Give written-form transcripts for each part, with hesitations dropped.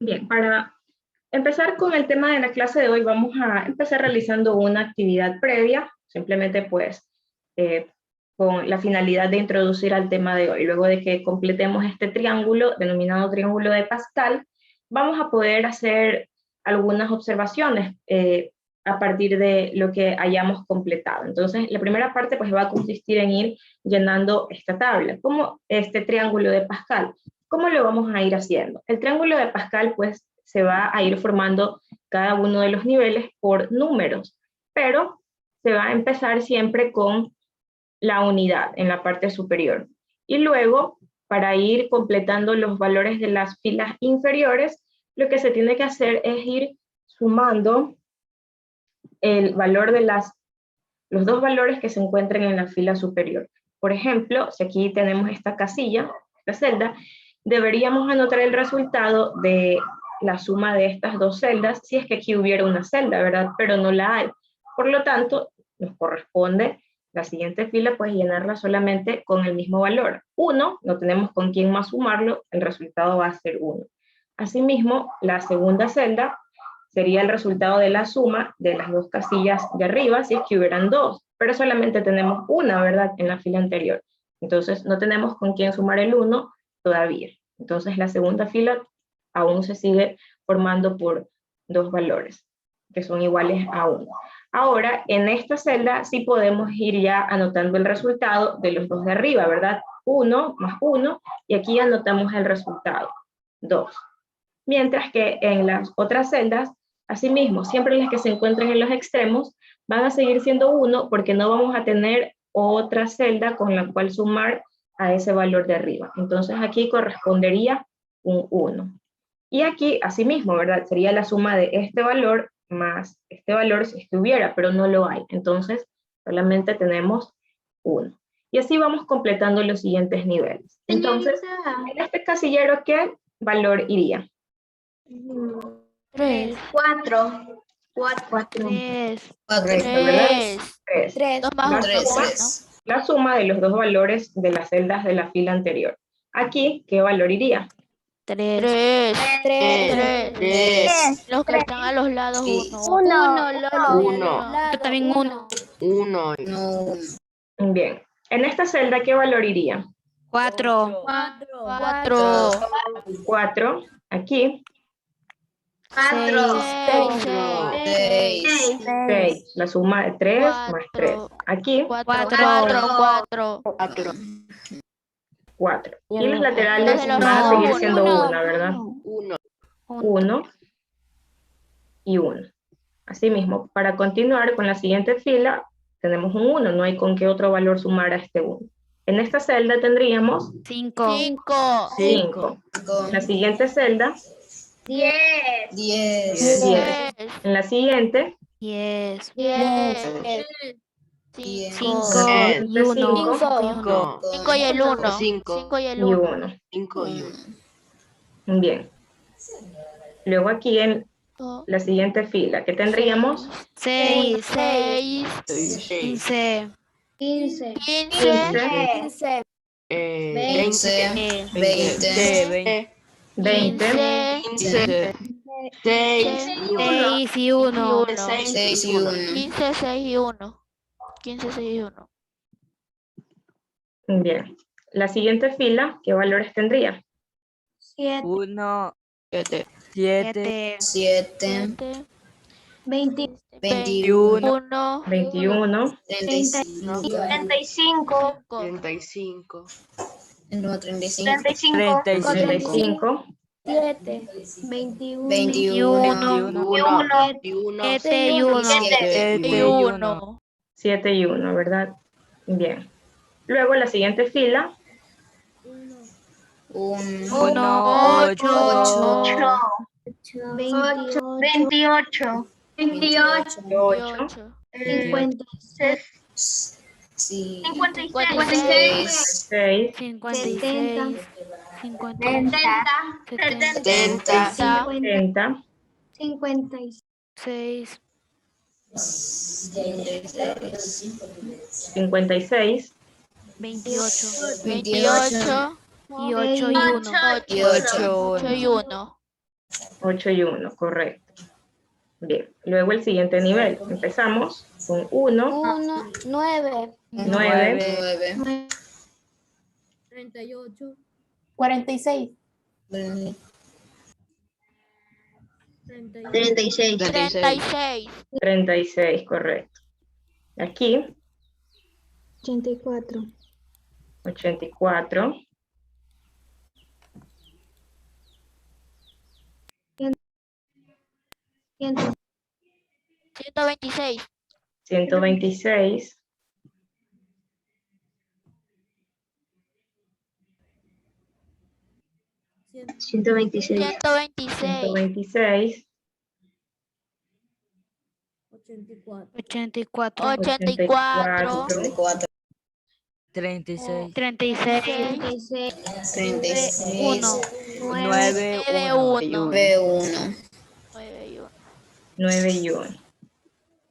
Bien, para empezar con el tema de la clase de hoy, vamos a empezar realizando una actividad previa, simplemente pues con la finalidad de introducir al tema de hoy. Luego de que completemos este triángulo, denominado triángulo de Pascal, vamos a poder hacer algunas observaciones a partir de lo que hayamos completado. Entonces, la primera parte pues va a consistir en ir llenando esta tabla, como este triángulo de Pascal. ¿Cómo lo vamos a ir haciendo? El triángulo de Pascal pues se va a ir formando cada uno de los niveles por números, pero se va a empezar siempre con la unidad en la parte superior. Y luego, para ir completando los valores de las filas inferiores, lo que se tiene que hacer es ir sumando el valor de los dos valores que se encuentren en la fila superior. Por ejemplo, si aquí tenemos esta casilla, esta celda, deberíamos anotar el resultado de la suma de estas dos celdas, si es que aquí hubiera una celda, ¿verdad? Pero no la hay. Por lo tanto, nos corresponde la siguiente fila, pues llenarla solamente con el mismo valor. 1, no tenemos con quién más sumarlo, el resultado va a ser 1. Asimismo, la segunda celda sería el resultado de la suma de las dos casillas de arriba, si es que hubieran dos, pero solamente tenemos una, ¿verdad?, en la fila anterior. Entonces, no tenemos con quién sumar el 1 todavía. Entonces, la segunda fila aún se sigue formando por dos valores, que son iguales a 1. Ahora, en esta celda sí podemos ir ya anotando el resultado de los dos de arriba, ¿verdad? 1 más 1, y aquí anotamos el resultado, 2. Mientras que en las otras celdas, asimismo, siempre las que se encuentren en los extremos van a seguir siendo 1 porque no vamos a tener otra celda con la cual sumar a ese valor de arriba. Entonces aquí correspondería un 1. Y aquí, asimismo, ¿verdad? Sería la suma de este valor más este valor si estuviera, pero no lo hay. Entonces, solamente tenemos 1. Y así vamos completando los siguientes niveles. Entonces, en este casillero, ¿qué valor iría? 3, 4. 3, Correcto, ¿verdad? 3. 3, 2 más 1, 3. La suma de los dos valores de las celdas de la fila anterior. Aquí, ¿qué valor iría? 3. Los que están a los lados, 1. 1. Yo también 1. 1. Bien. En esta celda, ¿qué valor iría? 4. 4. Aquí, 6. La suma de 3 más 3. Aquí, 4. 4. Y los laterales de los van a lados, seguir siendo 1, uno. ¿verdad? 1. 1 y 1. Asimismo, para continuar con la siguiente fila, tenemos un 1, no hay con qué otro valor sumar a este 1. En esta celda tendríamos 5. 5. En la siguiente celda, 10. 10. En la siguiente, 10. 5 y 1. 5 y el 1. 5 y el y 1. 1. 5 y 1. Bien. Luego aquí en la siguiente fila, ¿qué tendríamos? 6, 15, 15. 20. 6 y 1. 6 y 1. 15, 6 y 1. 15, 6 y 1. Bien. La siguiente fila, ¿qué valores tendría? 1, 7, 20. 21, 21, 35. 35, 35. 35, 21. 7 y 1. 7 y 1, ¿verdad? Bien. Luego la siguiente fila, 8, 28. 8, 56. 56, 6, 56, 70. 70, 56. 56, 28 y 8 y 1. 8 y 1. 8 y 1, correcto. Bien, luego el siguiente nivel. Empezamos con 1. 9. 9. 38. 46. 36. 36, correcto. Aquí. 84. 84. 126. 126. 126. 126. 84. 84. 36. 36. 1. 9, 1. 9 y 1.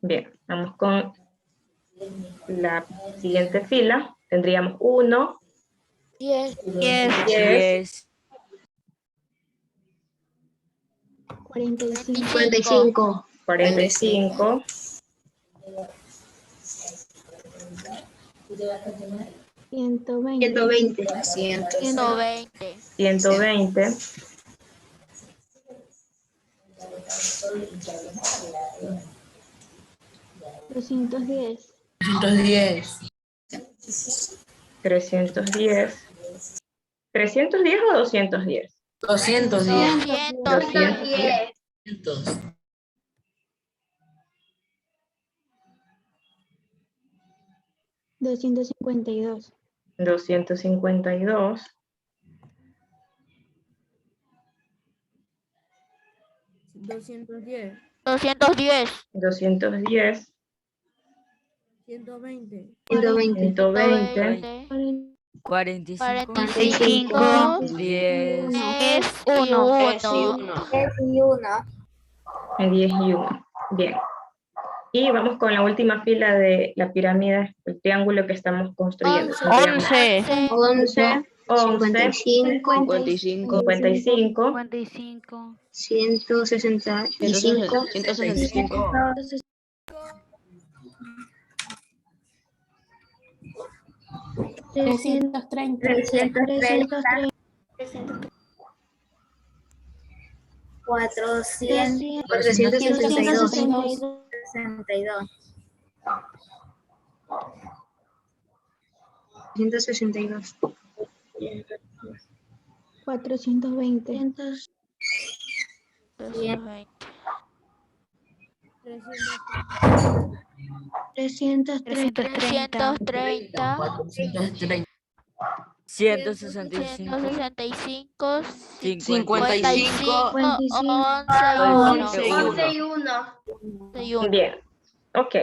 Bien, vamos con la siguiente fila. Tendríamos 1. 10. 10. 45. 45. 120. 120. 120. 210. 310. ¿310 o 210? 210. 210. 252. 252. 210. 210. 210. 120. 120. 45. 45. 10. 10 y 1. 10 y 1. Bien. Y vamos con la última fila de la pirámide, el triángulo que estamos construyendo. 11. 11. 55. 55. 55. 165. 330. 330. 462. 162. 420. 220. 330. 330. 165. 165. 55. 11 y 1. Bien. Ok.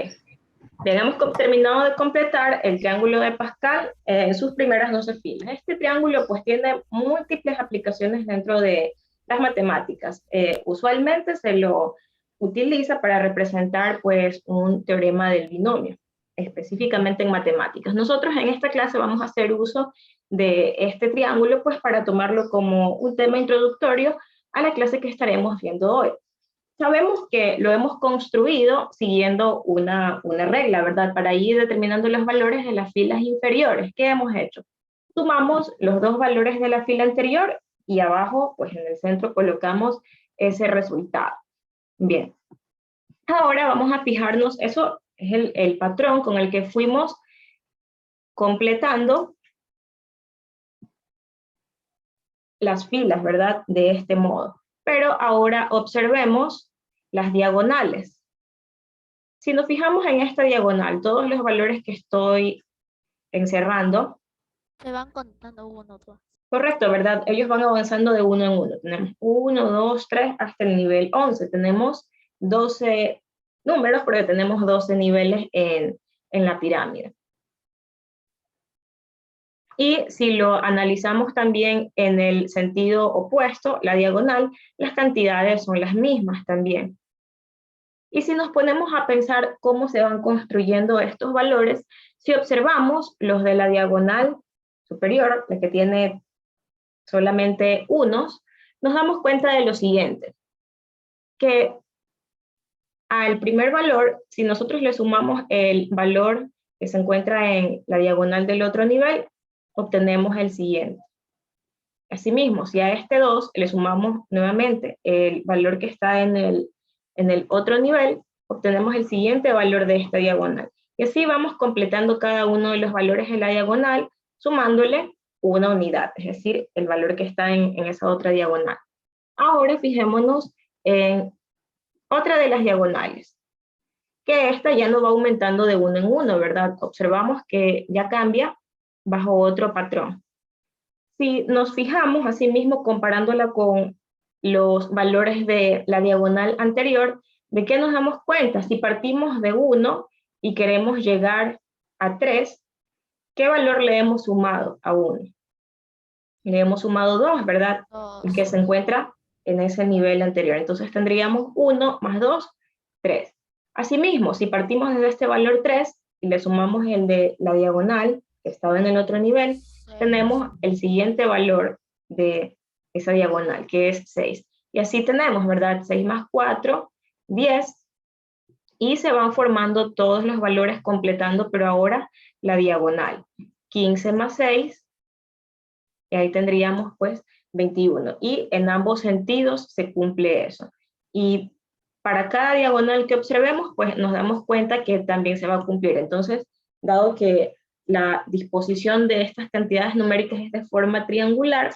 Bien, hemos terminado de completar el triángulo de Pascal en sus primeras 12 filas. Este triángulo pues tiene múltiples aplicaciones dentro de las matemáticas. Usualmente se lo utiliza para representar pues un teorema del binomio, específicamente en matemáticas. Nosotros en esta clase vamos a hacer uso de este triángulo pues para tomarlo como un tema introductorio a la clase que estaremos viendo hoy. Sabemos que lo hemos construido siguiendo una regla, ¿verdad? Para ir determinando los valores de las filas inferiores. ¿Qué hemos hecho? Sumamos los dos valores de la fila anterior y abajo, pues en el centro colocamos ese resultado. Bien. Ahora vamos a fijarnos, eso es el patrón con el que fuimos completando las filas, ¿verdad? De este modo. Pero ahora observemos las diagonales. Si nos fijamos en esta diagonal, todos los valores que estoy encerrando, se van contando 1, 2. Correcto, ¿verdad? Ellos van avanzando de uno en uno. Tenemos 1, 2, 3 hasta el nivel 11. Tenemos 12 números porque tenemos 12 niveles en la pirámide. Y si lo analizamos también en el sentido opuesto, la diagonal, las cantidades son las mismas también. Y si nos ponemos a pensar cómo se van construyendo estos valores, si observamos los de la diagonal superior, la que tiene solamente unos, nos damos cuenta de lo siguiente. que al primer valor, si nosotros le sumamos el valor que se encuentra en la diagonal del otro nivel, obtenemos el siguiente. Asimismo, si a este 2 le sumamos nuevamente el valor que está en el otro nivel, obtenemos el siguiente valor de esta diagonal. Y así vamos completando cada uno de los valores de la diagonal, sumándole una unidad, es decir, el valor que está en esa otra diagonal. Ahora fijémonos en otra de las diagonales, que esta ya no va aumentando de uno en uno, ¿verdad? Observamos que ya cambia bajo otro patrón. Si nos fijamos, asimismo, comparándola con los valores de la diagonal anterior, ¿de qué nos damos cuenta? Si partimos de 1 y queremos llegar a 3, ¿qué valor le hemos sumado a 1? Le hemos sumado 2, ¿verdad? El que se encuentra en ese nivel anterior. Entonces tendríamos 1 más 2, 3. Asimismo, si partimos desde este valor 3 y le sumamos el de la diagonal, que estaba en el otro nivel, tenemos el siguiente valor de esa diagonal, que es 6. Y así tenemos, ¿verdad? 6 más 4, 10. Y se van formando todos los valores completando, pero ahora la diagonal. 15 más 6, y ahí tendríamos pues 21. Y en ambos sentidos se cumple eso. Y para cada diagonal que observemos, pues nos damos cuenta que también se va a cumplir. Entonces, dado que la disposición de estas cantidades numéricas es de forma triangular,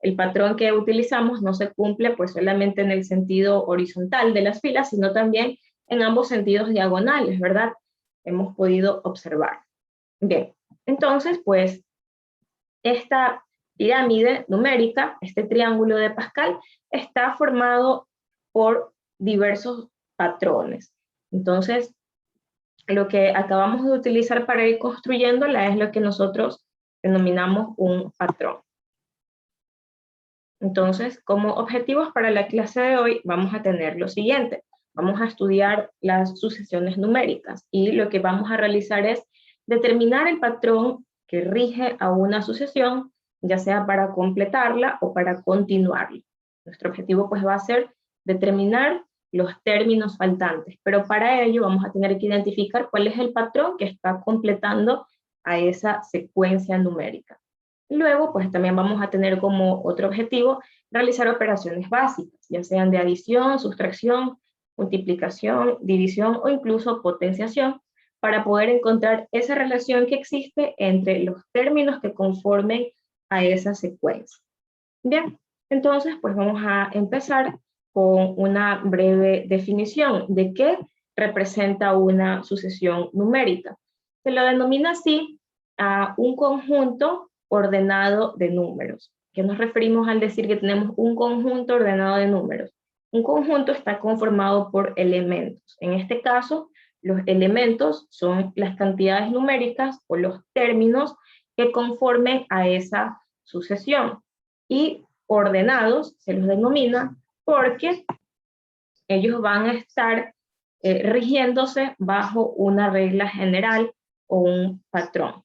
el patrón que utilizamos no se cumple pues solamente en el sentido horizontal de las filas, sino también en ambos sentidos diagonales, ¿verdad? Hemos podido observar. Bien, entonces pues esta pirámide numérica, este triángulo de Pascal, está formado por diversos patrones. Entonces, lo que acabamos de utilizar para ir construyéndola es lo que nosotros denominamos un patrón. Entonces, como objetivos para la clase de hoy, vamos a tener lo siguiente. Vamos a estudiar las sucesiones numéricas y lo que vamos a realizar es determinar el patrón que rige a una sucesión, ya sea para completarla o para continuarla. Nuestro objetivo pues va a ser determinar los términos faltantes, pero para ello vamos a tener que identificar cuál es el patrón que está completando a esa secuencia numérica. Luego, pues también vamos a tener como otro objetivo realizar operaciones básicas, ya sean de adición, sustracción, multiplicación, división o incluso potenciación, para poder encontrar esa relación que existe entre los términos que conformen a esa secuencia. Bien, entonces pues vamos a empezar con una breve definición de qué representa una sucesión numérica. Se lo denomina así a un conjunto ordenado de números. ¿Qué nos referimos al decir que tenemos un conjunto ordenado de números? Un conjunto está conformado por elementos. En este caso, los elementos son las cantidades numéricas o los términos que conformen a esa sucesión. Y ordenados se los denomina porque ellos van a estar rigiéndose bajo una regla general o un patrón.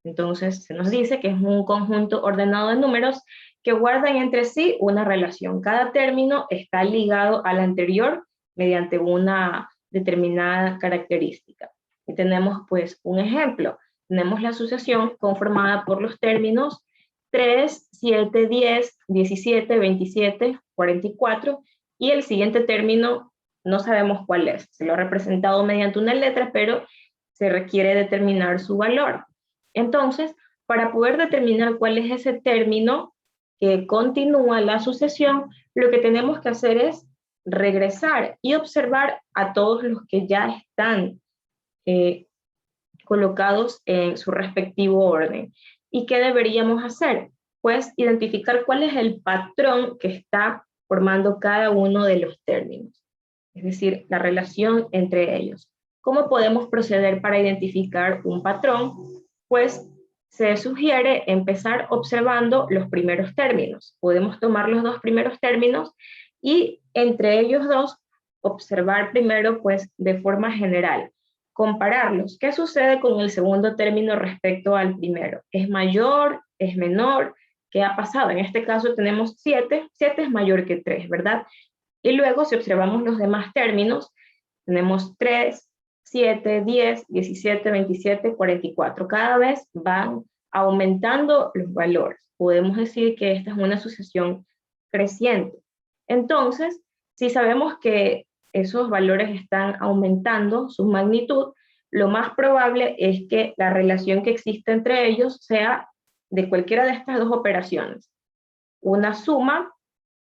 Entonces se nos dice que es un conjunto ordenado de números que guardan entre sí una relación. Cada término está ligado al anterior mediante una determinada característica. Y tenemos pues un ejemplo. Tenemos la sucesión conformada por los términos 3, 7, 10, 17, 27, 44, y el siguiente término no sabemos cuál es. Se lo ha representado mediante una letra, pero se requiere determinar su valor. Entonces, para poder determinar cuál es ese término que continúa la sucesión, lo que tenemos que hacer es regresar y observar a todos los que ya están colocados en su respectivo orden. ¿Y qué deberíamos hacer? Pues identificar cuál es el patrón que está formando cada uno de los términos, es decir, la relación entre ellos. ¿Cómo podemos proceder para identificar un patrón? Pues se sugiere empezar observando los primeros términos. Podemos tomar los dos primeros términos y entre ellos dos observar primero pues de forma general, compararlos. ¿Qué sucede con el segundo término respecto al primero? ¿Es mayor? ¿Es menor? ¿Qué ha pasado? En este caso tenemos 7. 7 es mayor que 3, ¿verdad? Y luego, si observamos los demás términos, tenemos 3, 7, 10, 17, 27, 44. Cada vez van aumentando los valores. Podemos decir que esta es una sucesión creciente. Entonces, si sabemos que esos valores están aumentando su magnitud, lo más probable es que la relación que existe entre ellos sea de cualquiera de estas dos operaciones, una suma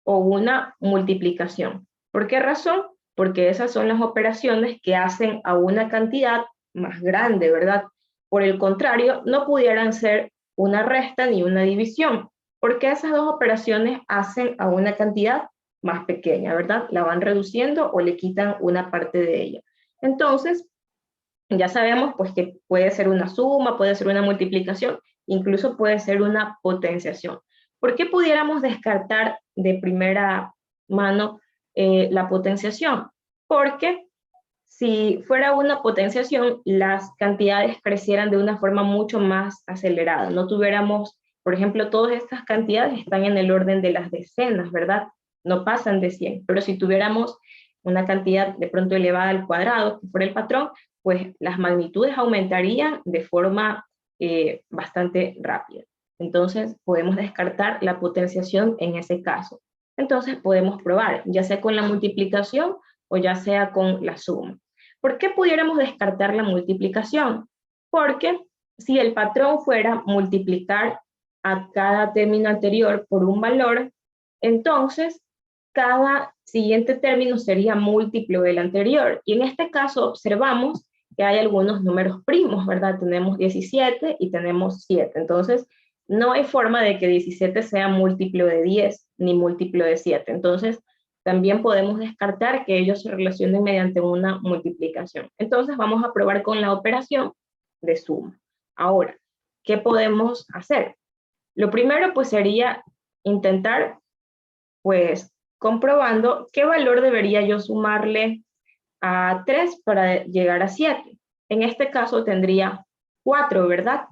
o una multiplicación. ¿Por qué razón? Porque esas son las operaciones que hacen a una cantidad más grande, ¿verdad? Por el contrario, no pudieran ser una resta ni una división, porque esas dos operaciones hacen a una cantidad más pequeña, ¿verdad? La van reduciendo o le quitan una parte de ella. Entonces, ya sabemos pues que puede ser una suma, puede ser una multiplicación, incluso puede ser una potenciación. ¿Por qué pudiéramos descartar de primera mano la potenciación? Porque si fuera una potenciación, las cantidades crecieran de una forma mucho más acelerada. No tuviéramos, por ejemplo, todas estas cantidades están en el orden de las decenas, ¿verdad? No pasan de 100, pero si tuviéramos una cantidad de pronto elevada al cuadrado, que fuera el patrón, pues las magnitudes aumentarían de forma bastante rápida. Entonces podemos descartar la potenciación en ese caso. Entonces podemos probar, ya sea con la multiplicación o ya sea con la suma. ¿Por qué pudiéramos descartar la multiplicación? Porque si el patrón fuera multiplicar a cada término anterior por un valor, entonces cada siguiente término sería múltiplo del anterior. Y en este caso observamos que hay algunos números primos, ¿verdad? Tenemos 17 y tenemos 7. Entonces, no hay forma de que 17 sea múltiplo de 10 ni múltiplo de 7. Entonces, también podemos descartar que ellos se relacionen mediante una multiplicación. Entonces, vamos a probar con la operación de suma. Ahora, ¿qué podemos hacer? Lo primero, pues, sería intentar, pues, comprobando qué valor debería yo sumarle a 3 para llegar a 7. En este caso tendría 4, ¿verdad?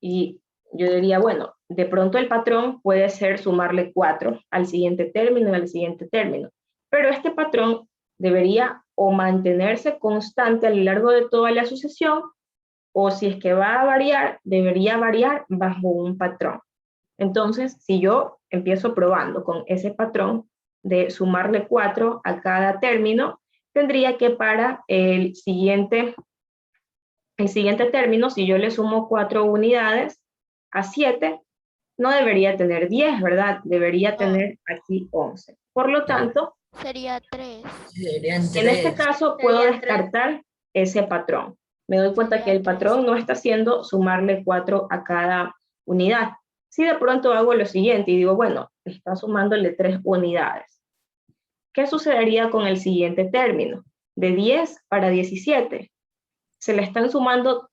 Y yo diría, bueno, de pronto el patrón puede ser sumarle 4 al siguiente término y al siguiente término, pero este patrón debería o mantenerse constante a lo largo de toda la sucesión, o si es que va a variar, debería variar bajo un patrón. Entonces, si yo empiezo probando con ese patrón de sumarle 4 a cada término, tendría que para el siguiente término, si yo le sumo 4 unidades a 7, no debería tener 10, ¿verdad? Debería tener aquí 11. Por lo tanto, Sería 3. en este caso puedo descartar ese patrón. Me doy cuenta que el patrón no está haciendo sumarle 4 a cada unidad. Si de pronto hago lo siguiente y digo, bueno, está sumándole 3 unidades. ¿Qué sucedería con el siguiente término? De 10 para 17. Se le están sumando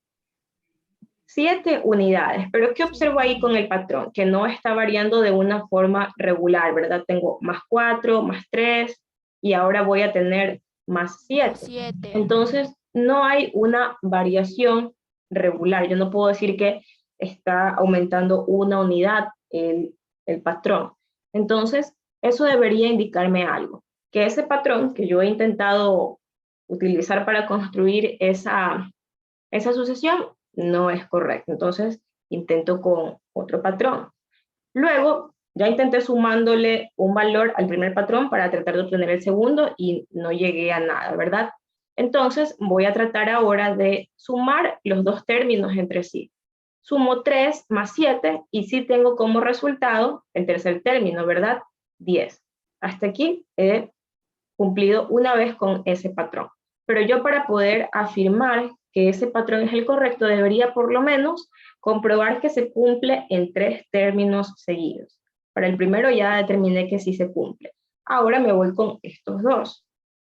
7 unidades. Pero ¿qué observo ahí con el patrón? Que no está variando de una forma regular, ¿verdad? Tengo más 4, más 3, y ahora voy a tener más 7. Entonces, no hay una variación regular. Yo no puedo decir que está aumentando una unidad el patrón. Entonces, eso debería indicarme algo. Que ese patrón que yo he intentado utilizar para construir esa sucesión no es correcto. Entonces, intento con otro patrón. Luego, ya intenté sumándole un valor al primer patrón para tratar de obtener el segundo y no llegué a nada, ¿verdad? Entonces, voy a tratar ahora de sumar los dos términos entre sí. Sumo 3 más 7 y sí tengo como resultado el tercer término, ¿verdad? 10. Hasta aquí he cumplido una vez con ese patrón. Pero yo para poder afirmar que ese patrón es el correcto, debería por lo menos comprobar que se cumple en 3 términos seguidos. Para el primero ya determiné que sí se cumple. Ahora me voy con estos dos.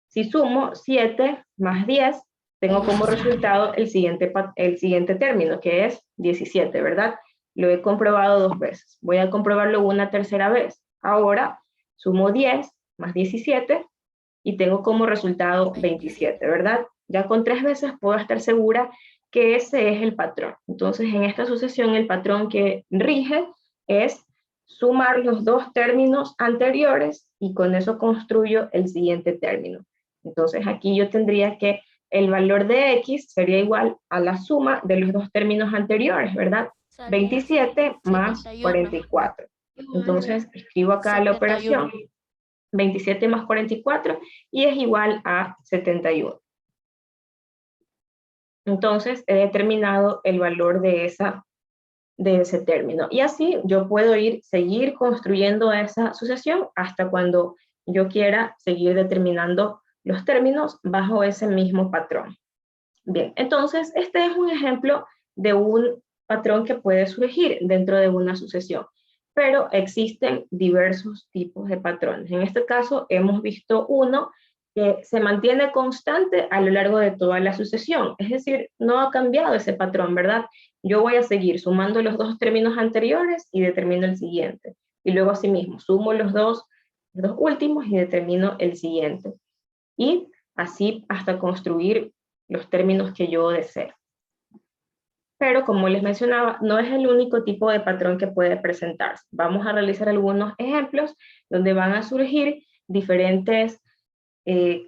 Si sumo 7 más 10, tengo como resultado el siguiente término, que es 17, ¿verdad? Lo he comprobado 2 veces. Voy a comprobarlo una tercera vez. Ahora sumo 10 más 17 y tengo como resultado 27, ¿verdad? Ya con 3 veces puedo estar segura que ese es el patrón. Entonces, en esta sucesión, el patrón que rige es sumar los dos términos anteriores y con eso construyo el siguiente término. Entonces aquí yo tendría que el valor de X sería igual a la suma de los dos términos anteriores, ¿verdad? 27 más 44. Entonces escribo acá la operación, 27 más 44, y es igual a 71. Entonces he determinado el valor de ese término. Y así yo puedo seguir construyendo esa sucesión hasta cuando yo quiera seguir determinando los términos bajo ese mismo patrón. Bien, entonces este es un ejemplo de un patrón que puede surgir dentro de una sucesión, pero existen diversos tipos de patrones. En este caso hemos visto uno que se mantiene constante a lo largo de toda la sucesión, es decir, no ha cambiado ese patrón, ¿verdad? Yo voy a seguir sumando los dos términos anteriores y determino el siguiente. Y luego asimismo, sumo los dos últimos y determino el siguiente. Y así hasta construir los términos que yo deseo. Pero como les mencionaba, no es el único tipo de patrón que puede presentarse. Vamos a realizar algunos ejemplos donde van a surgir diferentes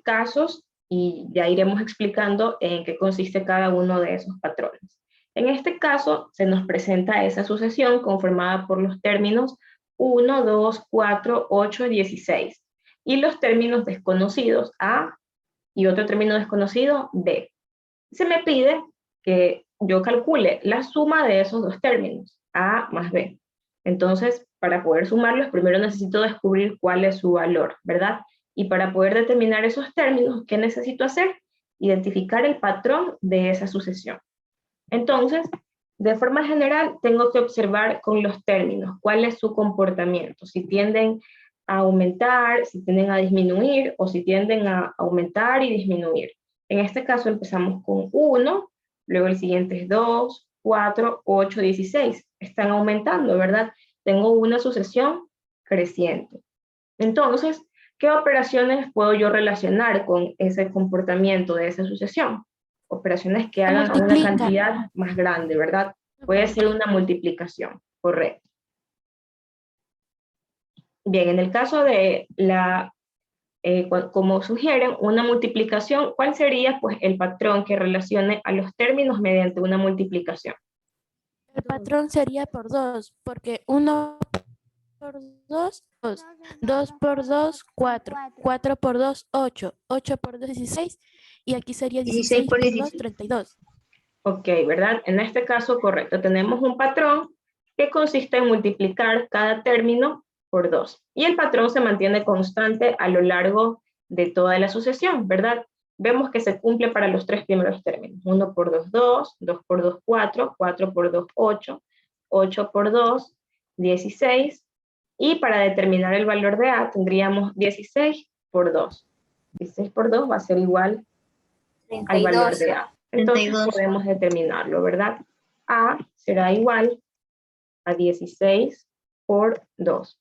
casos y ya iremos explicando en qué consiste cada uno de esos patrones. En este caso se nos presenta esa sucesión conformada por los términos 1, 2, 4, 8, 16 y los términos desconocidos A y otro término desconocido B. Se me pide que yo calcule la suma de esos dos términos, A más B. Entonces, para poder sumarlos, primero necesito descubrir cuál es su valor, ¿verdad? Y para poder determinar esos términos, ¿qué necesito hacer? Identificar el patrón de esa sucesión. Entonces, de forma general, tengo que observar con los términos cuál es su comportamiento, si tienden a aumentar, si tienden a disminuir o si tienden a aumentar y disminuir. En este caso empezamos con 1, luego el siguiente es 2, 4, 8, 16. Están aumentando, ¿verdad? Tengo una sucesión creciente. Entonces, ¿qué operaciones puedo yo relacionar con ese comportamiento de esa sucesión? Operaciones que hagan una cantidad más grande, ¿verdad? Puede ser una multiplicación, correcto. Bien, en el caso de como sugieren, una multiplicación, ¿cuál sería pues el patrón que relacione a los términos mediante una multiplicación? El patrón sería por 2, porque 1 por 2, 2, 2 por 2, 4, 4 por 2, 8, 8 por 2, 16, y aquí sería 16 por 2, 32. Ok, ¿verdad? En este caso, correcto, tenemos un patrón que consiste en multiplicar cada término por 2. Y el patrón se mantiene constante a lo largo de toda la sucesión, ¿verdad? Vemos que se cumple para los tres primeros términos. 1 por 2, 2, 2 por 2, 4, 4 por 2, 8, 8 por 2, 16. Y para determinar el valor de A tendríamos 16 por 2. 16 por 2 va a ser igual 32. Al valor de A. Entonces 32. Podemos determinarlo, ¿verdad? A será igual a 16 por 2,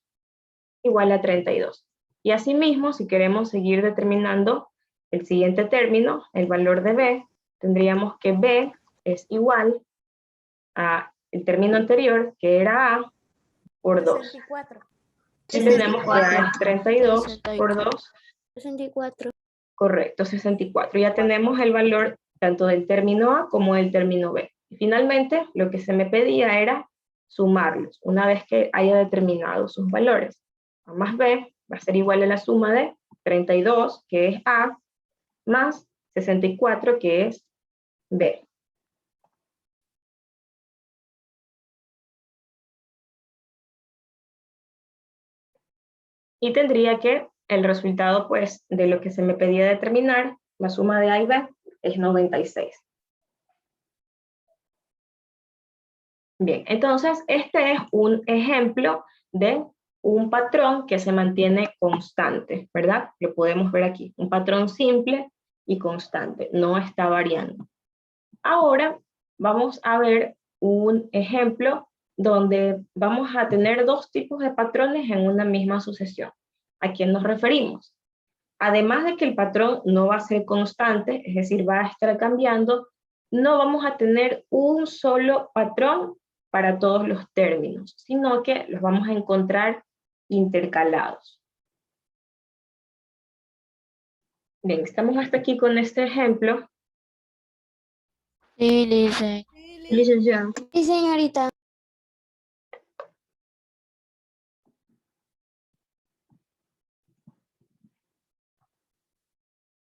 igual a 32. Y asimismo, si queremos seguir determinando el siguiente término, el valor de B, tendríamos que B es igual a el término anterior, que era A, por 2. 64. Y tenemos que A es 32 64. Por 2. 64. Correcto, 64. Ya tenemos el valor tanto del término A como del término B. Y finalmente, lo que se me pedía era sumarlos, una vez que haya determinado sus valores. A más B va a ser igual a la suma de 32, que es A, más 64, que es B. Y tendría que el resultado, pues, de lo que se me pedía determinar, la suma de A y B, es 96. Bien, entonces este es un ejemplo de un patrón que se mantiene constante, ¿verdad? Lo podemos ver aquí, un patrón simple y constante, no está variando. Ahora vamos a ver un ejemplo donde vamos a tener dos tipos de patrones en una misma sucesión. ¿A quién nos referimos? Además de que el patrón no va a ser constante, es decir, va a estar cambiando, no vamos a tener un solo patrón para todos los términos, sino que los vamos a encontrar intercalados. Bien, estamos hasta aquí con este ejemplo. Sí, dice. Licenciado. Sí, señorita.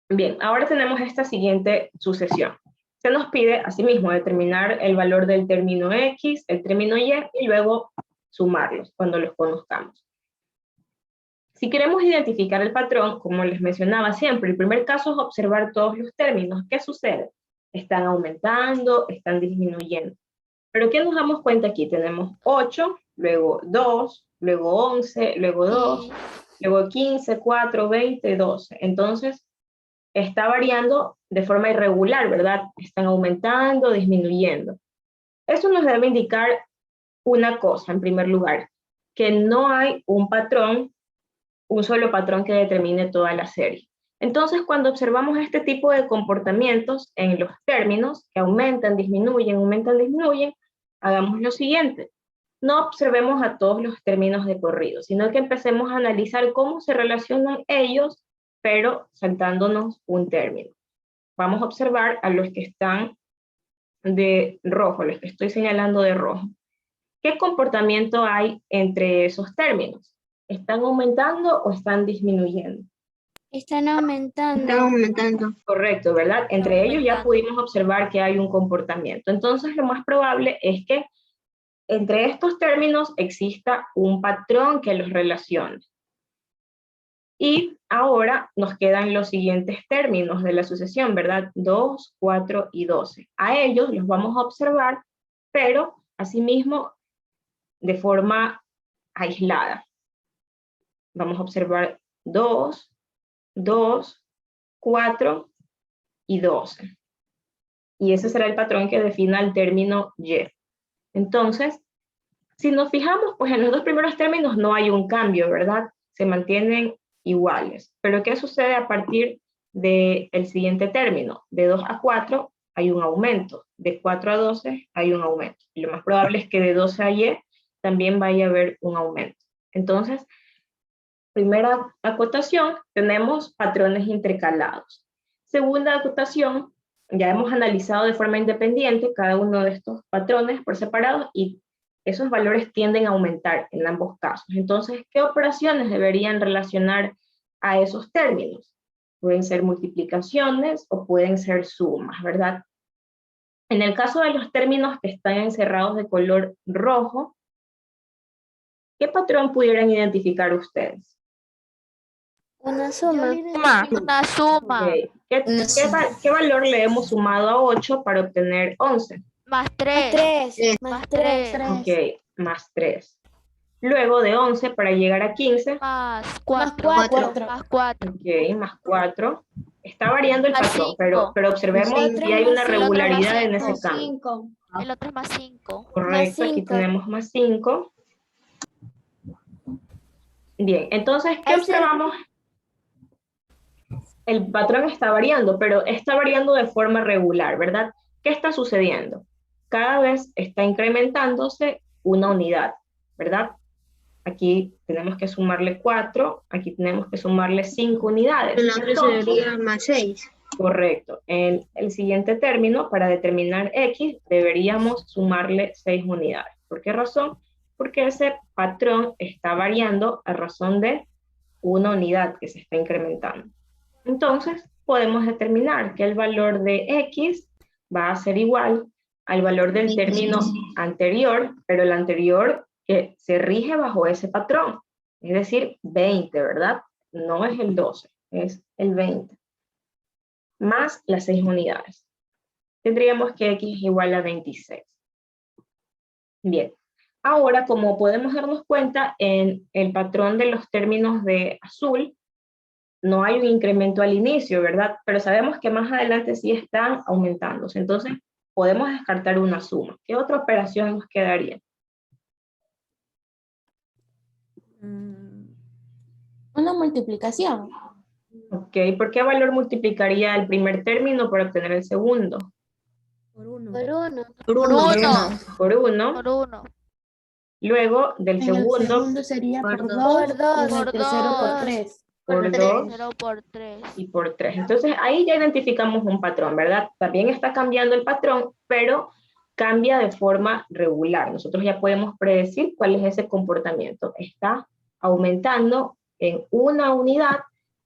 Bien, ahora tenemos esta siguiente sucesión. Se nos pide, asimismo, determinar el valor del término X, el término Y, y luego sumarlos cuando los conozcamos. Si queremos identificar el patrón, como les mencionaba siempre, el primer caso es observar todos los términos. ¿Qué sucede? Están aumentando, están disminuyendo. Pero ¿qué nos damos cuenta aquí? Tenemos 8, luego 2, luego 11, luego 2, luego 15, 4, 20, 12. Entonces, está variando de forma irregular, ¿verdad? Están aumentando, disminuyendo. Eso nos debe indicar una cosa, en primer lugar, que no hay un patrón, un solo patrón que determine toda la serie. Entonces, cuando observamos este tipo de comportamientos en los términos, que aumentan, disminuyen, hagamos lo siguiente. No observemos a todos los términos de corrido, sino que empecemos a analizar cómo se relacionan ellos, pero saltándonos un término. Vamos a observar a los que están de rojo, los que estoy señalando de rojo. ¿Qué comportamiento hay entre esos términos? ¿Están aumentando o están disminuyendo? Están aumentando. Está aumentando. Correcto, ¿verdad? Entre ellos ya pudimos observar que hay un comportamiento. Entonces, lo más probable es que entre estos términos exista un patrón que los relacione. Y ahora nos quedan los siguientes términos de la sucesión, ¿verdad? 2, 4 y 12. A ellos los vamos a observar, pero asimismo de forma aislada. Vamos a observar 2, 2, 4 y 12. Y ese será el patrón que defina el término Y. Entonces, si nos fijamos, pues en los dos primeros términos no hay un cambio, ¿verdad? Se mantienen iguales. Pero ¿qué sucede a partir del siguiente término? De 2 a 4 hay un aumento, de 4 a 12 hay un aumento. Y lo más probable es que de 12 a Y también vaya a haber un aumento. Entonces, primera acotación, tenemos patrones intercalados. Segunda acotación, ya hemos analizado de forma independiente cada uno de estos patrones por separado y esos valores tienden a aumentar en ambos casos. Entonces, ¿qué operaciones deberían relacionar a esos términos? Pueden ser multiplicaciones o pueden ser sumas, ¿verdad? En el caso de los términos que están encerrados de color rojo, ¿qué patrón pudieran identificar ustedes? Una suma. Una suma. Okay. ¿Qué valor le hemos sumado a 8 para obtener 11? Más 3. Más 3. Ok, más 3. Luego de 11 para llegar a 15. Más 4. Más 4. Ok, más 4. Está variando el Más patrón, 5. pero observemos que hay una regularidad en ese cambio. 5. El otro es más 5. Correcto, aquí tenemos más 5. Bien, entonces, ¿qué observamos? El patrón está variando, pero está variando de forma regular, ¿verdad? ¿Qué está sucediendo? Cada vez está incrementándose una unidad, ¿verdad? Aquí tenemos que sumarle 4, aquí tenemos que sumarle 5 unidades. En la otra sería más 6. Correcto. En el siguiente término, para determinar X, deberíamos sumarle 6 unidades. ¿Por qué razón? Porque ese patrón está variando a razón de una unidad que se está incrementando. Entonces, podemos determinar que el valor de X va a ser igual al valor del término anterior, pero el anterior que se rige bajo ese patrón, es decir, 20, ¿verdad? No es el 12, es el 20, más las 6 unidades. Tendríamos que X es igual a 26. Bien, ahora como podemos darnos cuenta, en el patrón de los términos de azul, no hay un incremento al inicio, ¿verdad? Pero sabemos que más adelante sí están aumentándose. Entonces, podemos descartar una suma. ¿Qué otra operación nos quedaría? Una multiplicación. Ok, ¿por qué valor multiplicaría el primer término para obtener el segundo? Por 1. Por 1. Por Por 1. uno. Por 1. Por 1. Luego del En el segundo, segundo sería por por dos. 2. Por Y en dos. el tercero por Por 3. por tres. 2 0 por 3. y por 3. Entonces ahí ya identificamos un patrón, ¿verdad? También está cambiando el patrón, pero cambia de forma regular. Nosotros ya podemos predecir cuál es ese comportamiento. Está aumentando en una unidad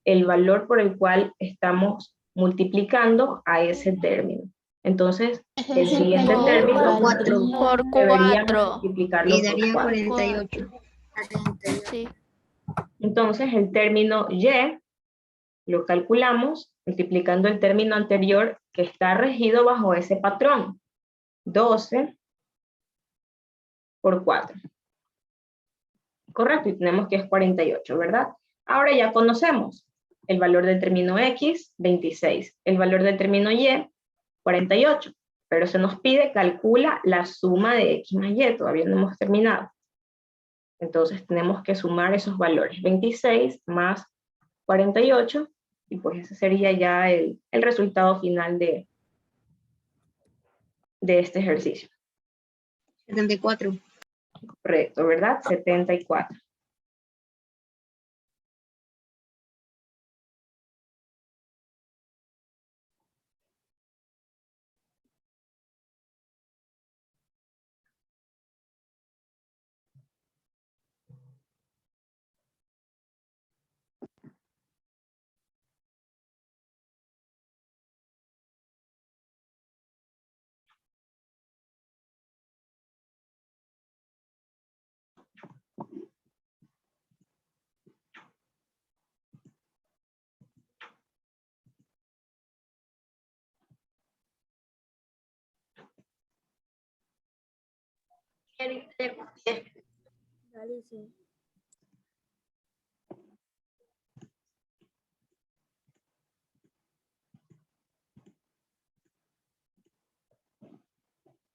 el valor por el cual estamos multiplicando a ese término. Entonces, el siguiente término Por 4. Por deberíamos 4. multiplicarlo Y por daría 4. 48. Sí. Entonces, el término Y lo calculamos multiplicando el término anterior que está regido bajo ese patrón. 12 por 4. Correcto, y tenemos que es 48, ¿verdad? Ahora ya conocemos el valor del término X, 26. El valor del término Y, 48. Pero se nos pide calcula la suma de X más Y. Todavía no hemos terminado. Entonces tenemos que sumar esos valores. 26 más 48. Y pues ese sería ya el resultado final de este ejercicio. 74. Correcto, ¿verdad? 74.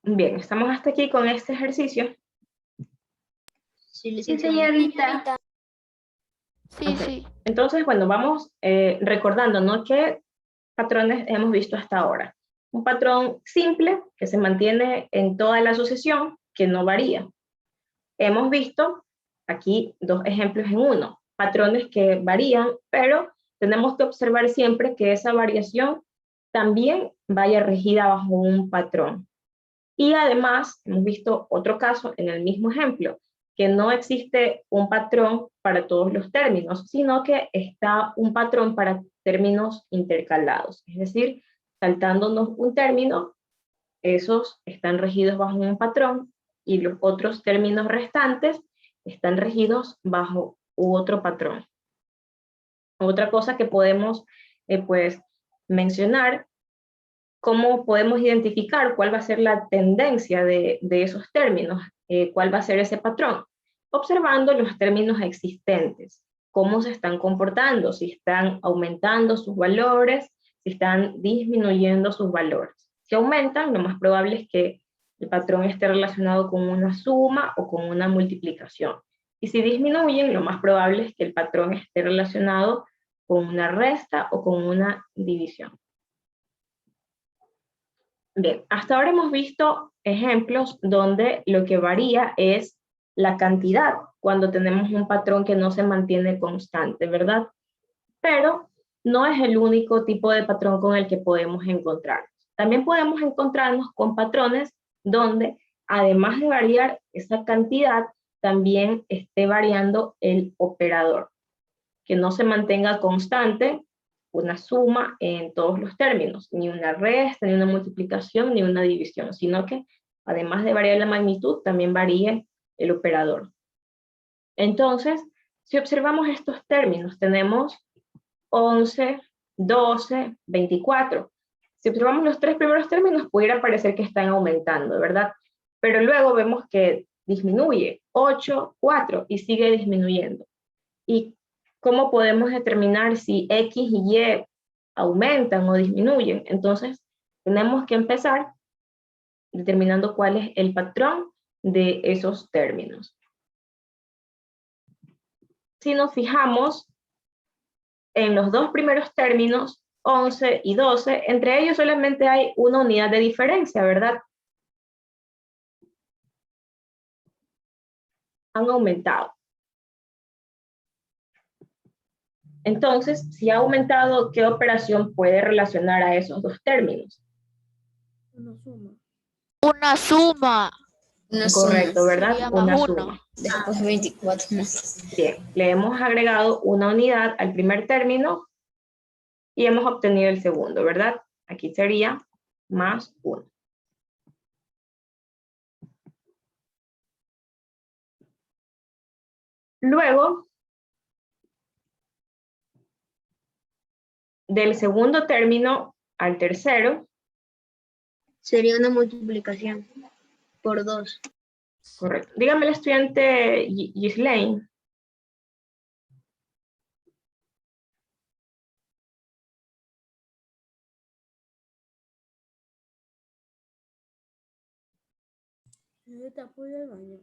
Bien, estamos hasta aquí con este ejercicio. Sí, Señorita. Sí, Ok. sí. Entonces, bueno, vamos recordando, ¿no? ¿Qué patrones hemos visto hasta ahora? Un patrón simple que se mantiene en toda la sucesión, que no varía. Hemos visto aquí dos ejemplos en uno. Patrones que varían, pero tenemos que observar siempre que esa variación también vaya regida bajo un patrón. Y además, hemos visto otro caso en el mismo ejemplo, que no existe un patrón para todos los términos, sino que está un patrón para términos intercalados. Es decir, saltándonos un término, esos están regidos bajo un patrón y los otros términos restantes están regidos bajo otro patrón. Otra cosa que podemos pues mencionar, cómo podemos identificar cuál va a ser la tendencia de esos términos, cuál va a ser ese patrón, observando los términos existentes, cómo se están comportando, si están aumentando sus valores, si están disminuyendo sus valores. Si aumentan, lo más probable es que el patrón esté relacionado con una suma o con una multiplicación. Y si disminuyen, lo más probable es que el patrón esté relacionado con una resta o con una división. Bien, hasta ahora hemos visto ejemplos donde lo que varía es la cantidad, cuando tenemos un patrón que no se mantiene constante, ¿verdad? Pero no es el único tipo de patrón con el que podemos encontrarnos. También podemos encontrarnos con patrones donde, además de variar esa cantidad, también esté variando el operador, que no se mantenga constante una suma en todos los términos, ni una resta, ni una multiplicación, ni una división, sino que además de variar la magnitud, también varíe el operador. Entonces, si observamos estos términos, tenemos 11, 12, 24. Si observamos los tres primeros términos, pudiera parecer que están aumentando, ¿verdad? Pero luego vemos que disminuye, 8, 4, y sigue disminuyendo. ¿Y cómo podemos determinar si X y Y aumentan o disminuyen? Entonces, tenemos que empezar determinando cuál es el patrón de esos términos. Si nos fijamos en los dos primeros términos, 11 y 12, entre ellos solamente hay una unidad de diferencia, ¿verdad? han aumentado. Entonces, si ha aumentado, ¿qué operación puede relacionar a esos dos términos? Una suma. Una suma. Una Correcto, suma. ¿verdad? Sería más Una uno. suma. Después 24 más. Bien, le hemos agregado una unidad al primer término y hemos obtenido el segundo, ¿verdad? Aquí sería más 1. Luego, del segundo término al tercero, Sería una multiplicación por 2. correcto. Dígame el estudiante Gislaine. Te apoyo al baño.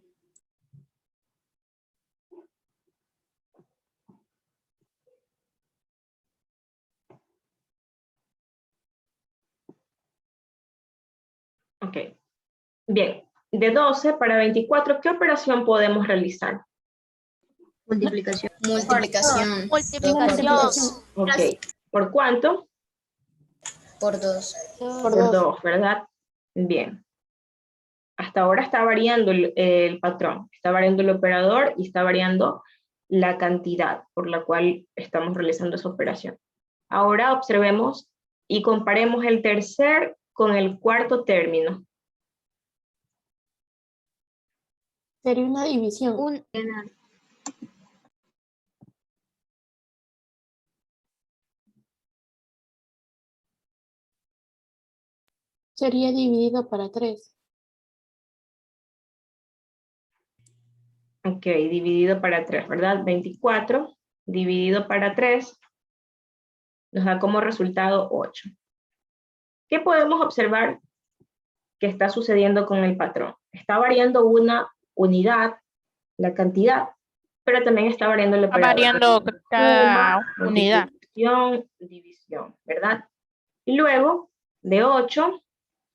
Ok. Bien, de 12 para 24, ¿qué operación podemos realizar? Multiplicación. Multiplicación. Multiplicación. Ok. ¿Por cuánto? Por 2. Por 2, ¿verdad? Bien. Hasta ahora está variando el patrón, está variando el operador y está variando la cantidad por la cual estamos realizando esa operación. Ahora observemos y comparemos el tercer con el cuarto término. Sería una división. Sería dividido para 3. Ok, dividido para 3, ¿verdad? 24 dividido para 3 nos da como resultado 8. ¿Qué podemos observar que está sucediendo con el patrón? Está variando una unidad, la cantidad, pero también está variando el operador. Variando cada Suma, unidad. multiplicación, división, ¿verdad? Y luego, de 8,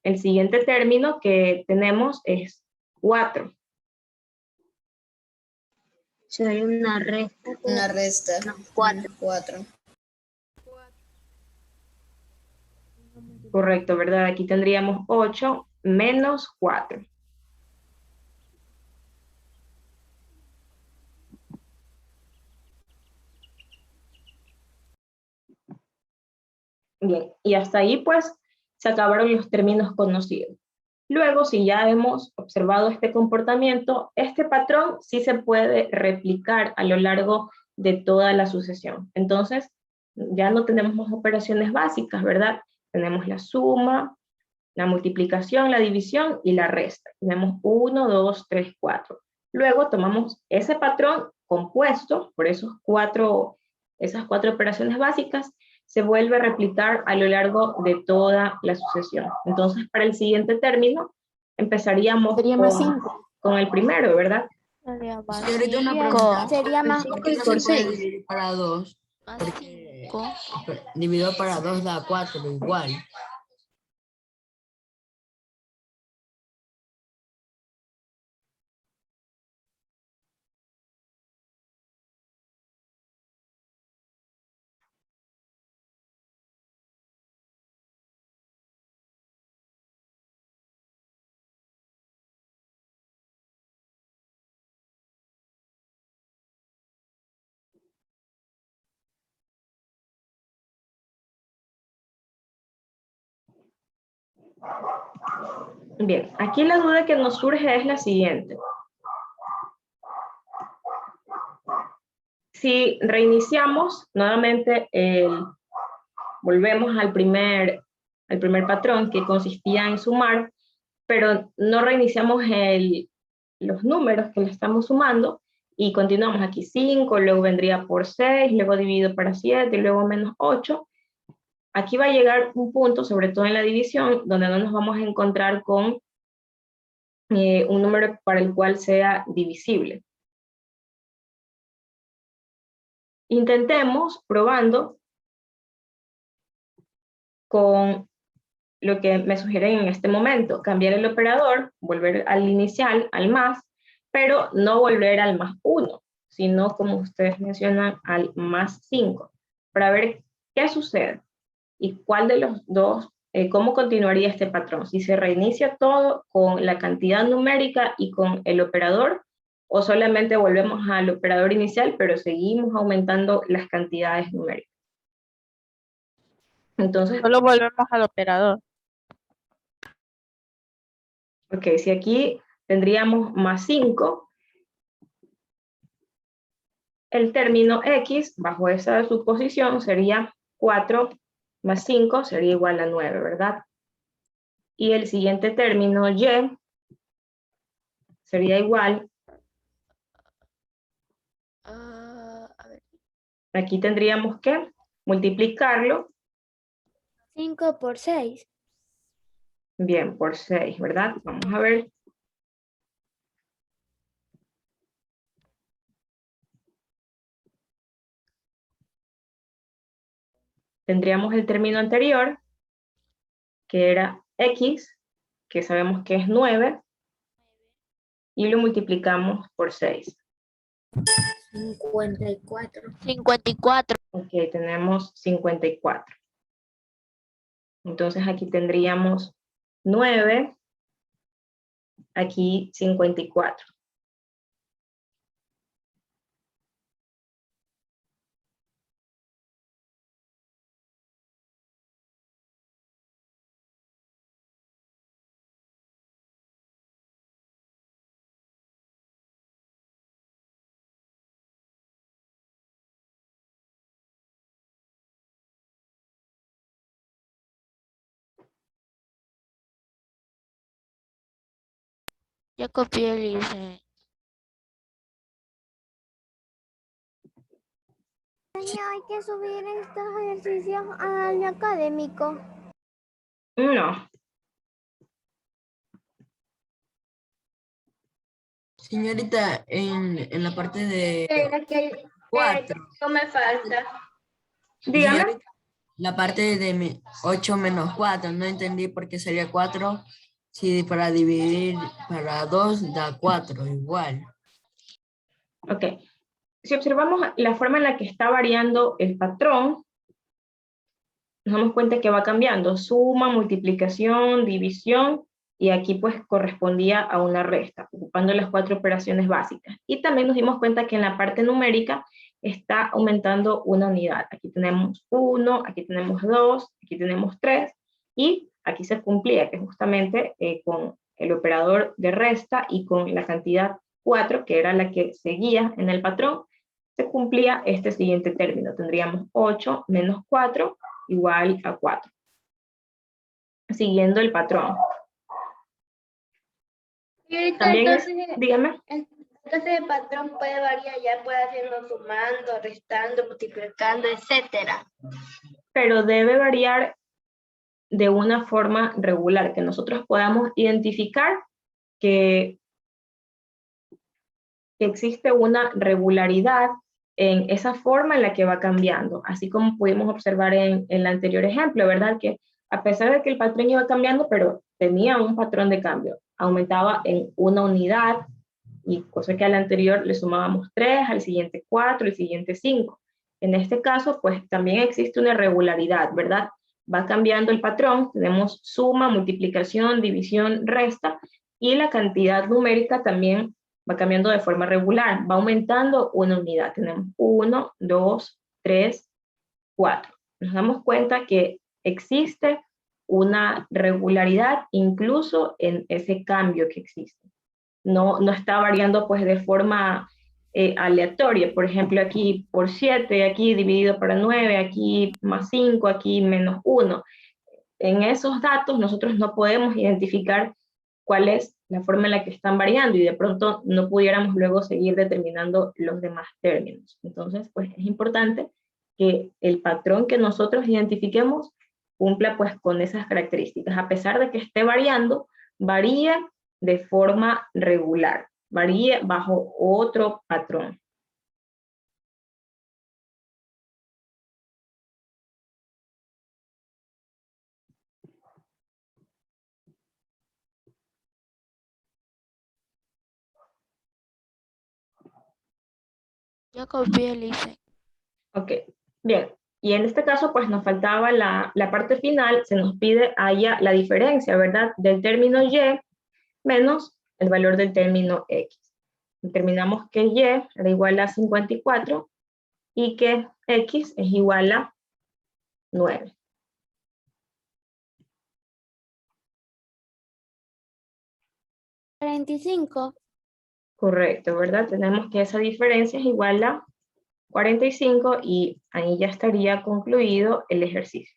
el siguiente término que tenemos es 4. Sería una resta. Una resta. 4. Correcto, ¿verdad? Aquí tendríamos 8 menos 4. Bien, y hasta ahí pues se acabaron los términos conocidos. Luego, si ya hemos observado este comportamiento, este patrón sí se puede replicar a lo largo de toda la sucesión. Entonces, ya no tenemos más operaciones básicas, ¿verdad? Tenemos la suma, la multiplicación, la división y la resta. Tenemos 1, 2, 3, 4. Luego tomamos ese patrón compuesto por esas cuatro operaciones básicas, se vuelve a replicar a lo largo de toda la sucesión. Entonces, para el siguiente término, empezaríamos con el primero, ¿verdad? Sería más Sería una 5. pregunta. Sería más ¿Por qué no se puede dividir Para 2, Más porque 5. dividido para 2 da 4 igual. Bien, aquí la duda que nos surge es la siguiente. Si reiniciamos nuevamente, volvemos al primer patrón que consistía en sumar, pero no reiniciamos los números que le estamos sumando y continuamos aquí 5, luego vendría por 6, luego dividido para 7 y luego menos 8. Aquí va a llegar un punto, sobre todo en la división, donde no nos vamos a encontrar con un número para el cual sea divisible. Intentemos probando con lo que me sugieren en este momento, cambiar el operador, volver al inicial, al más, pero no volver al más 1, sino como ustedes mencionan, al más 5, para ver qué sucede y cuál de los dos, cómo continuaría este patrón, si se reinicia todo con la cantidad numérica y con el operador, o solamente volvemos al operador inicial, pero seguimos aumentando las cantidades numéricas. Entonces, Solo volvemos al operador. ok, si aquí tendríamos más 5, el término X, bajo esa suposición, sería 4 más 5 sería igual a 9, ¿verdad? Y el siguiente término Y sería igual, A ver. aquí tendríamos que multiplicarlo, 5 por 6. bien, por 6, ¿verdad? Vamos a ver. Tendríamos el término anterior, que era X, que sabemos que es 9, y lo multiplicamos por 6. 54. 54. Ok, tenemos 54. Entonces aquí tendríamos 9, aquí 54. Ya copié el hice. Hay que subir estos ejercicios al académico. No, Señorita, en la parte de Era que 4. no me falta. dígame. Señorita, la parte de 8 menos 4, no entendí por qué sería 4. Si para dividir para 2 da 4 igual. Ok, si observamos la forma en la que está variando el patrón, nos damos cuenta que va cambiando, suma, multiplicación, división, y aquí pues correspondía a una resta, ocupando las 4 operaciones básicas. Y también nos dimos cuenta que en la parte numérica está aumentando una unidad. Aquí tenemos 1, aquí tenemos 2, aquí tenemos 3, y aquí se cumplía que justamente con el operador de resta y con la cantidad 4, que era la que seguía en el patrón, se cumplía este siguiente término. Tendríamos 8 menos 4 igual a 4. Siguiendo el patrón. También dígame. Entonces el patrón puede variar, ya puede hacerlo sumando, restando, multiplicando, etcétera. Pero debe variar de una forma regular, que nosotros podamos identificar que existe una regularidad en esa forma en la que va cambiando, así como pudimos observar en el anterior ejemplo, ¿verdad? Que a pesar de que el patrón iba cambiando, pero tenía un patrón de cambio, aumentaba en una unidad, y cosa que al anterior le sumábamos 3, al siguiente 4, al siguiente 5. En este caso, pues también existe una regularidad, ¿verdad? Va cambiando el patrón, tenemos suma, multiplicación, división, resta, y la cantidad numérica también va cambiando de forma regular, va aumentando una unidad. Tenemos 1, 2, 3, 4. Nos damos cuenta que existe una regularidad incluso en ese cambio que existe. No está variando pues de forma aleatoria. Por ejemplo, aquí por 7, aquí dividido para 9, aquí más 5, aquí menos 1. En esos datos nosotros no podemos identificar cuál es la forma en la que están variando y de pronto no pudiéramos luego seguir determinando los demás términos. Entonces, pues es importante que el patrón que nosotros identifiquemos cumpla pues con esas características. A pesar de que esté variando, varíe de forma regular, varíe bajo otro patrón. Yo copié el ICE. Ok, bien. Y en este caso, pues nos faltaba la parte final, se nos pide haya la diferencia, ¿verdad? Del término y menos el valor del término x. Determinamos que y era igual a 54 y que x es igual a 9. ¿45? Correcto, ¿verdad? Tenemos que esa diferencia es igual a 45 y ahí ya estaría concluido el ejercicio.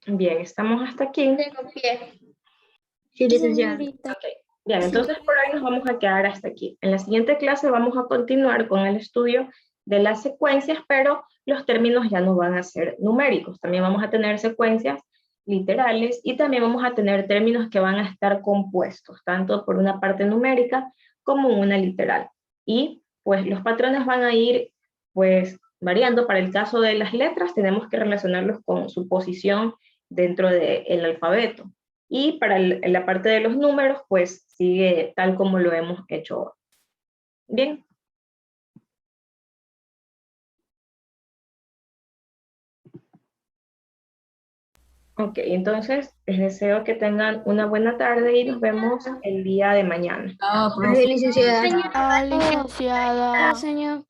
Bien, estamos hasta aquí. Te copié. Sí, licenciada. Ok, bien, entonces por hoy nos vamos a quedar hasta aquí. En la siguiente clase vamos a continuar con el estudio de las secuencias, pero los términos ya no van a ser numéricos. También vamos a tener secuencias literales y también vamos a tener términos que van a estar compuestos, tanto por una parte numérica como una literal. Y pues los patrones van a ir pues variando. Para el caso de las letras tenemos que relacionarlos con su posición dentro del alfabeto. Y para la parte de los números, pues sigue tal como lo hemos hecho hoy. Bien. Ok, entonces les deseo que tengan una buena tarde y nos vemos el día de mañana. Ah, Licenciada. Ah, licenciada. Señor.